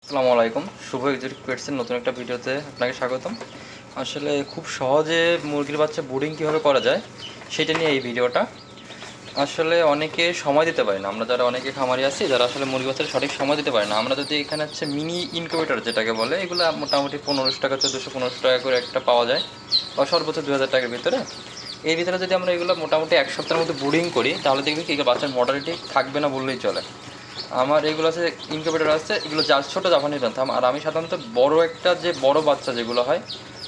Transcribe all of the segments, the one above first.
আসসালামু আলাইকুম। শুভ এক্সোটিক পেটসের নতুন একটা ভিডিওতে আপনাকে স্বাগতম। আসলে খুব সহজে মুরগির বাচ্চা ব্রুডিং কীভাবে করা যায় সেটা নিয়ে এই ভিডিওটা। আসলে অনেকে সময় দিতে পারে না, আমরা যারা অনেকে খামারি আছি যারা আসলে মুরগি বাচ্চার সঠিক সময় দিতে পারে না, আমরা যদি এখানে হচ্ছে মিনি ইনকিউবেটর যেটাকে বলে, এগুলো মোটামুটি 1500 টাকা 1400-1500 টাকা করে একটা পাওয়া যায়, বা সর্বোচ্চ 2000 টাকার ভিতরে। এই ভিতরে যদি আমরা এগুলো মোটামুটি এক সপ্তাহের মধ্যে ব্রুডিং করি তাহলে দেখবি কি বাচ্চার মর্টালিটি থাকবে না বললেই চলে। আমার এগুলো আছে ইনকিউবেটর আছে, এগুলো ছোটো জাপানি জানতাম। আর আমি সাধারণত বড় একটা যে বড় বাচ্চা যেগুলো হয়,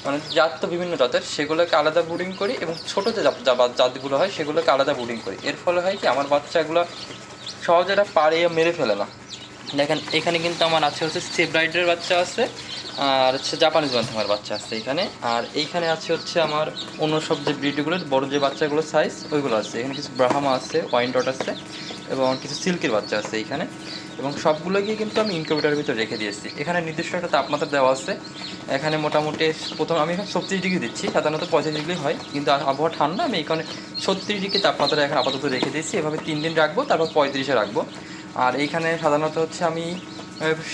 মানে জাত তো বিভিন্ন জাতের, সেগুলোকে আলাদা ব্রুডিং করি, এবং ছোটো যে জাতগুলো হয় সেগুলোকে আলাদা ব্রুডিং করি। এর ফলে হয় কি আমার বাচ্চাগুলো সহজে এটা পাড়িয়ে মেরে ফেলে না। দেখেন এখানে কিন্তু আমার আছে হচ্ছে সেব্রাইডের বাচ্চা আছে, আর হচ্ছে জাপানিজ বান্থামের বাচ্চা আছে এইখানে। আর এইখানে আছে হচ্ছে আমার অন্য সব যে ব্রিডগুলো বড় যে বাচ্চাগুলো সাইজ ওইগুলো আছে। এখানে কিছু ব্রাহ্মা আছে, ওয়াইনডট আছে, এবং কিছু সিল্কের বাচ্চা আছে এইখানে। এবং সবগুলোকে কিন্তু আমি ইনকিউবেটরের ভিতরে রেখে দিয়েছি। এখানে নির্দিষ্ট একটা তাপমাত্রা দেওয়া আছে। এখানে মোটামুটি প্রথম আমি এখানে 36 ডিগ্রি দিচ্ছি, সাধারণত 35 ডিগ্রি হয়, কিন্তু আবহাওয়া ঠান্ডা, আমি এখানে 36 ডিগ্রি তাপমাত্রা এখন আপাতত রেখে দিয়েছি। এভাবে 3 দিন রাখবো, তারপর 35-এ রাখবো। আর এইখানে সাধারণত হচ্ছে আমি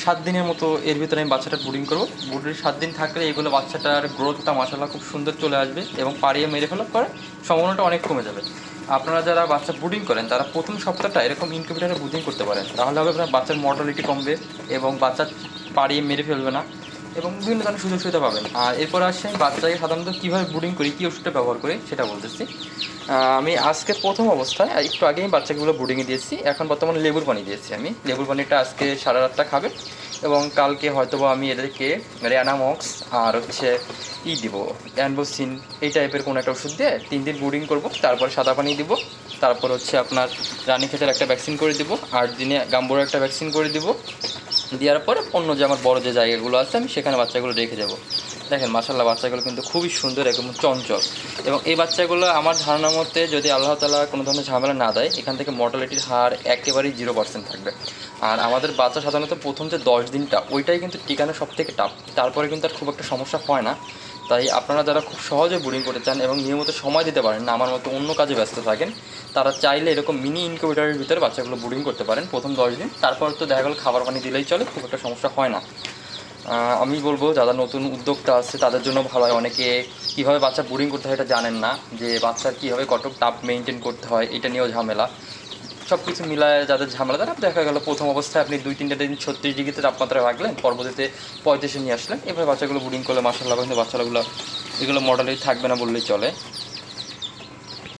7 দিনের মতো এর ভিতরে আমি বাচ্চাটা ব্রুডিং করবো। ব্রুডিং 7 দিন থাকলে এগুলো বাচ্চাটার গ্রোথটা মাশাআল্লাহ খুব সুন্দর চলে আসবে, এবং পাড়িয়ে মেরে ফেলার পরে সম্ভাবনাটা অনেক কমে যাবে। আপনারা যারা বাচ্চা ব্রুডিং করেন তারা প্রথম সপ্তাহটা এরকম ইনকিউবেটরে ব্রুডিং করতে পারেন, তাহলে হবে আপনার বাচ্চার মর্টালিটি কমবে, এবং বাচ্চা পাড়িয়ে মেরে ফেলবে না, এবং বিভিন্ন ধরনের সুযোগ সুবিধা পাবেন। আর এরপর আসছে আমি বাচ্চাকে সাধারণত কীভাবে ব্রুডিং করি, কী ওষুধটা ব্যবহার করি সেটা বলতেছি। আমি আজকে প্রথম অবস্থায় একটু আগেই বাচ্চাগুলো ব্রুডিংয়ে দিয়েছি। এখন বর্তমানে লেবুর পানি দিয়েছি। আমি লেবুর পানিটা আজকে সারা রাতটা খাবে, এবং কালকে হয়তোবা আমি এদেরকে র্যানামক্স আর হচ্ছে দিব অ্যানবোসিন এই টাইপের কোনো একটা ওষুধ দিয়ে 3 দিন ব্রুডিং করব। তারপরে সাদা পানি দিব, তারপর হচ্ছে আপনার রানীক্ষেতের একটা ভ্যাকসিন করে দিব, 8 দিনে গাম্বুর একটা ভ্যাকসিন করে দিব। দেওয়ার পরে অন্য যে আমার বড় যে জায়গাগুলো আছে আমি সেখানে বাচ্চাগুলো রেখে দেবো। দেখেন মাশাআল্লাহ বাচ্চাগুলো কিন্তু খুবই সুন্দর, একদম চঞ্চল। এবং এই বাচ্চাগুলো আমার ধারণা মতে যদি আল্লাহ তাআলা কোনো ধরনের ঝামেলা না দেয়, এখান থেকে মর্টালিটির হার একেবারেই 0% থাকবে। আর আমাদের বাচ্চা সাধারণত প্রথম যে 10 দিনটা ওইটাই কিন্তু টিকানো সব থেকে টাফ, তারপরে কিন্তু আর খুব একটা সমস্যা হয় না। তাই আপনারা যারা খুব সহজে ব্রুডিং করতে চান এবং নিয়মিত সময় দিতে পারেন না, আমার মতো অন্য কাজে ব্যস্ত থাকেন, তারা চাইলে এরকম মিনি ইনকিউবেটরের ভিতরে বাচ্চাগুলো ব্রুডিং করতে পারেন প্রথম 10 দিন। তারপর তো দেখা গেল খাবার পানি দিলেই চলে, খুব একটা সমস্যা হয় না। আমি বলবো যারা নতুন উদ্যোক্তা আছে তাদের জন্য ভালো হয়। অনেকে কীভাবে বাচ্চা ব্রুডিং করতে হয় এটা জানেন না, যে বাচ্চার কীভাবে কত তাপ মেনটেন করতে হয় এটা নিয়েও ঝামেলা। সব কিছু মিলায় যাদের ঝামেলা, তারা দেখা গেল প্রথম অবস্থায় আপনি 2-3 দিন 36 ডিগ্রিতে তাপমাত্রা রাখলেন, পরবর্তীতে 35-এ নিয়ে আসলেন। এভাবে বাচ্চাগুলো ব্রুডিং করলে মাশাআল্লাহ কিন্তু বাচ্চাগুলো এগুলো মর্টালিটি থাকবে না বললেই চলে।